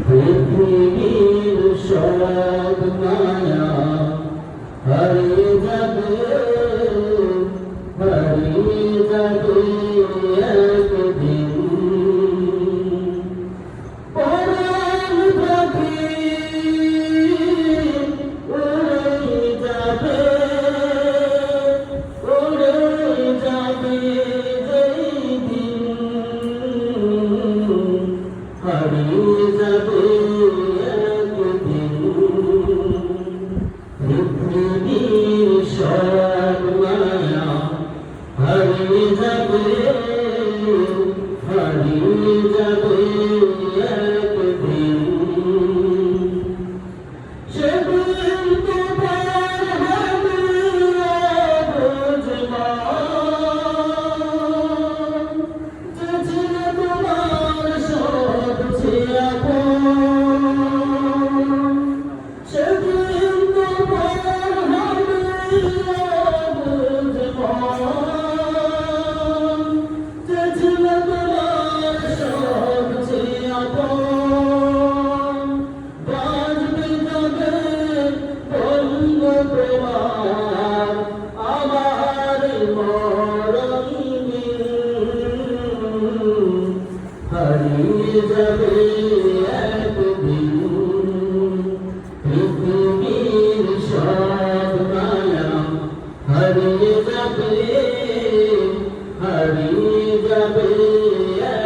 পৃথিবীর সব মায়া হারিয়ে যাবে একদিন। পরাণ পাখি উড়ে যাবে যেই দিন, হারিয়ে যাবে একদিন। পৃথিবীর সব মায়া হারিয়ে যাবে একদিন। সেদিন তোমার হবে বুঝবা, যে ছিল তোমার সবচেয়ে আপন। সেদিন তোমার হবে বুঝবা, যে ছিল তোমার সবচেয়ে আপন। বাজবে যাবে বলব তোমার আমার মরণ দিন, হারিয়ে যাবে একদিন। পৃথিবীর সব মায়া হারিয়ে যাবে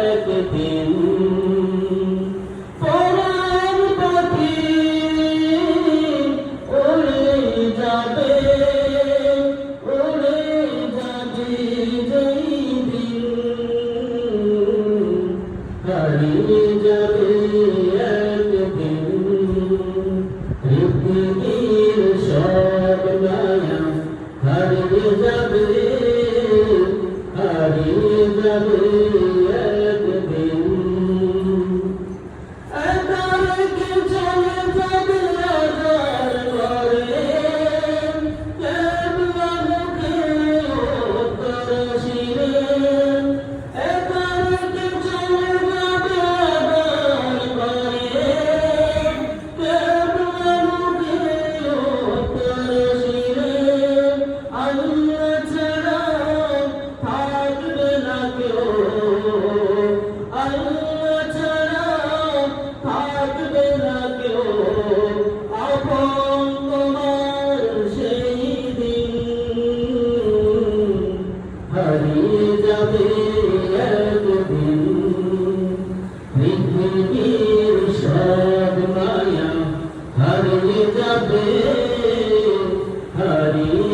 একদিন। পরাণ পাখি উড়ে যাবে যেই দিন, হারিয়ে যাবে একদিন। পৃথিবীর সব মায়া হারিয়ে যাবে একদিন। একাকে চলে যাবে আধার ঘরে, কেবলা মুখে উত্তর শিরে। একাকে চলে যাবে আধার ঘরে, কেবলা মুখে উত্তর শিরে। আল্লাহ ছাড়া থাকবে না কেউ, আল্লাহ ছাড়া থাকবে না কেউ আপন তোমার সেই দিন, হারিয়ে যাবে একদিন। পৃথিবীর সব মায়া হারিয়ে যাবে একদিন।